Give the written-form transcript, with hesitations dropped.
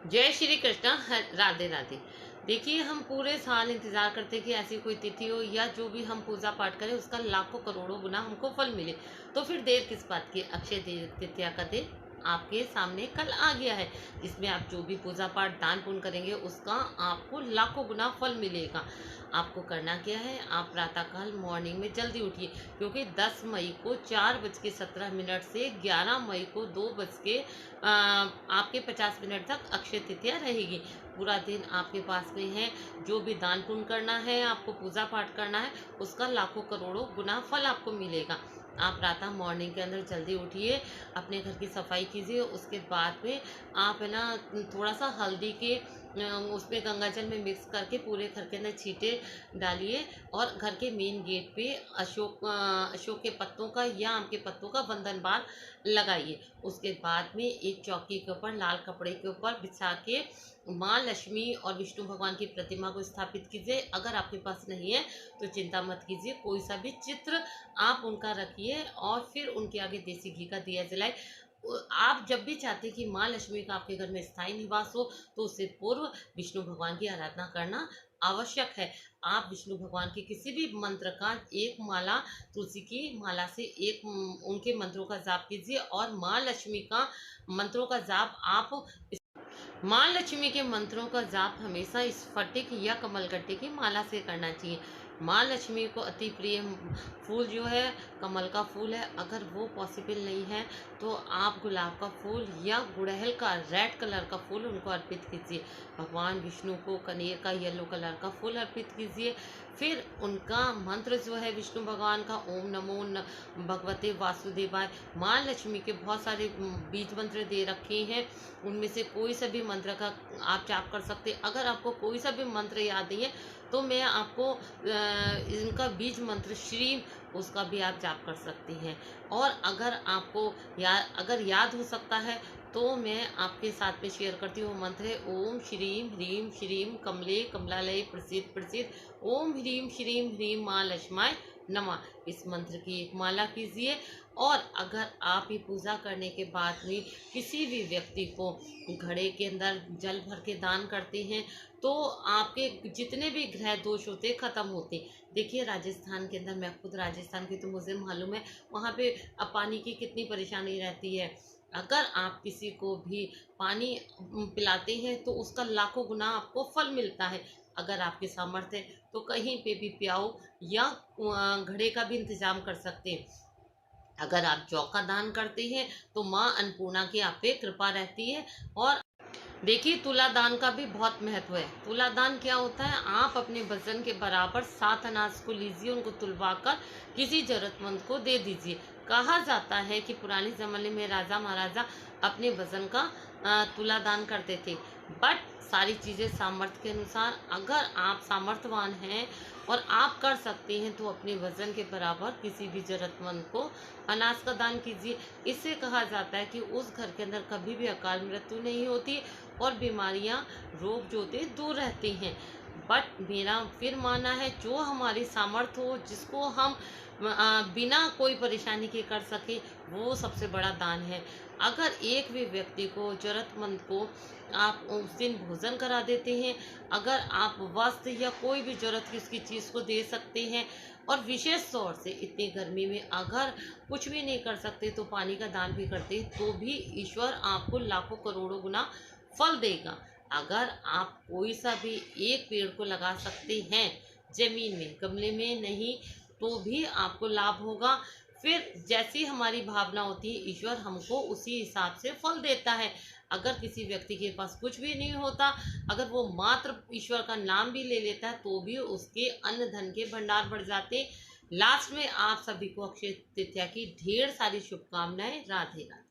जय श्री कृष्णा। राधे राधे। देखिए, हम पूरे साल इंतजार करते हैं कि ऐसी कोई तिथि हो या जो भी हम पूजा पाठ करें उसका लाखों करोड़ों गुना हमको फल मिले। तो फिर देर किस बात की। अक्षय तृतीया का दिन आपके सामने कल आ गया है, जिसमें आप जो भी पूजा पाठ दान पुण्य करेंगे उसका आपको लाखों गुना फल मिलेगा। आपको करना क्या है, आप प्रातःकाल मॉर्निंग में जल्दी उठिए, क्योंकि 10 मई को 4:17 से 11 मई को 2 बज के आपके 50 मिनट तक अक्षय तृतीया रहेगी। पूरा दिन आपके पास में है। जो भी दान पुण्य करना है, आपको पूजा पाठ करना है, उसका लाखों करोड़ों गुना फल आपको मिलेगा। आप प्रातः मॉर्निंग के अंदर जल्दी उठिए, अपने घर की सफाई कीजिए। उसके बाद में आप है ना, थोड़ा सा हल्दी के उसमें गंगाजल में मिक्स करके पूरे घर के अंदर छींटे डालिए और घर के मेन गेट पे अशोक के पत्तों का या आम के पत्तों का बंधन बार लगाइए। उसके बाद में एक चौकी के ऊपर लाल कपड़े के ऊपर बिछा के माँ लक्ष्मी और विष्णु भगवान की प्रतिमा को स्थापित कीजिए। अगर आपके पास नहीं है तो चिंता मत कीजिए, कोई सा भी चित्र आप उनका रखिए और फिर उनके आगे देसी घी का दिया जलाए। आप जब भी चाहते हैं कि माँ लक्ष्मी का आपके घर में स्थायी निवास हो, तो उससे पूर्व विष्णु भगवान की आराधना करना आवश्यक है। आप विष्णु भगवान के किसी भी मंत्र का एक माला, तुलसी की माला से एक उनके मंत्रों का जाप कीजिए और माँ लक्ष्मी का मंत्रों का जाप आप माँ लक्ष्मी के मंत्रों का जाप हमेशा स्फटिक या कमलगट्टे की माला से करना चाहिए। माँ लक्ष्मी को अति प्रिय फूल जो है कमल का फूल है। अगर वो पॉसिबल नहीं है तो आप गुलाब का फूल या गुड़हल का रेड कलर का फूल उनको अर्पित कीजिए। भगवान विष्णु को कनेर का येलो कलर का फूल अर्पित कीजिए। फिर उनका मंत्र जो है विष्णु भगवान का, ओम नमो भगवते वासुदेवाय। माँ लक्ष्मी के बहुत सारे बीज मंत्र दे रखे हैं, उनमें से कोई सा भी मंत्र का आप जाप कर सकते हैं। अगर आपको कोई सा भी मंत्र याद नहीं है तो मैं आपको इनका बीज मंत्र श्री उसका भी आप जाप कर सकती हैं। और अगर आपको अगर याद हो सकता है तो मैं आपके साथ में शेयर करती हूँ। मंत्र है ओम श्रीम ह्रीम श्रीम कमले कमलालय प्रसिद्ध प्रसिद्ध ओम ह्रीम श्रीम ह्रीम माँ लक्ष्माय नमः। इस मंत्र की एक माला कीजिए। और अगर आप ये पूजा करने के बाद में किसी भी व्यक्ति को घड़े के अंदर जल भर के दान करते हैं तो आपके जितने भी ग्रह दोष होते खत्म होते। देखिए, राजस्थान के अंदर, मैं खुद राजस्थान की तो मुझे मालूम है, वहाँ पे अब पानी की कितनी परेशानी रहती है। अगर आप किसी को भी पानी पिलाते हैं तो उसका लाखों गुना आपको फल मिलता है। अगर आपके सामर्थ्य है तो कहीं पे भी पियाओ या घड़े का भी इंतजाम कर सकते हैं। अगर आप जौ का दान करते हैं तो माँ अन्नपूर्णा की आप पे कृपा रहती है। और देखिए, तुला दान का भी बहुत महत्व है। तुला दान क्या होता है, आप अपने वजन के बराबर 7 अनाज को लीजिए, उनको तुलवाकर किसी जरूरतमंद को दे दीजिए। कहा जाता है कि पुराने जमाने में राजा महाराजा अपने वजन का तुला दान करते थे। बट सारी चीजें सामर्थ्य के अनुसार, अगर आप सामर्थ्यवान हैं और आप कर सकते हैं तो अपने वजन के बराबर किसी भी जरूरतमंद को अनाज का दान कीजिए। इससे कहा जाता है कि उस घर के अंदर कभी भी अकाल मृत्यु नहीं होती और बीमारियां, रोग जो होते दूर रहते हैं। बट मेरा फिर मानना है, जो हमारी सामर्थ्य हो, जिसको हम बिना कोई परेशानी के कर सके, वो सबसे बड़ा दान है। अगर एक भी व्यक्ति को, जरूरतमंद को आप उस दिन भोजन करा देते हैं, अगर आप वस्त्र या कोई भी जरूरत की उसकी चीज़ को दे सकते हैं, और विशेष तौर से इतनी गर्मी में अगर कुछ भी नहीं कर सकते तो पानी का दान भी करते, तो भी ईश्वर आपको लाखों करोड़ों गुना फल देगा। अगर आप कोई सा भी एक पेड़ को लगा सकते हैं जमीन में, गमले में नहीं, तो भी आपको लाभ होगा। फिर जैसी हमारी भावना होती है, ईश्वर हमको उसी हिसाब से फल देता है। अगर किसी व्यक्ति के पास कुछ भी नहीं होता, अगर वो मात्र ईश्वर का नाम भी ले लेता है, तो भी उसके अन्न धन के भंडार बढ़ जाते। लास्ट में आप सभी को अक्षय तृतीया की ढेर सारी शुभकामनाएं। राधे राधे।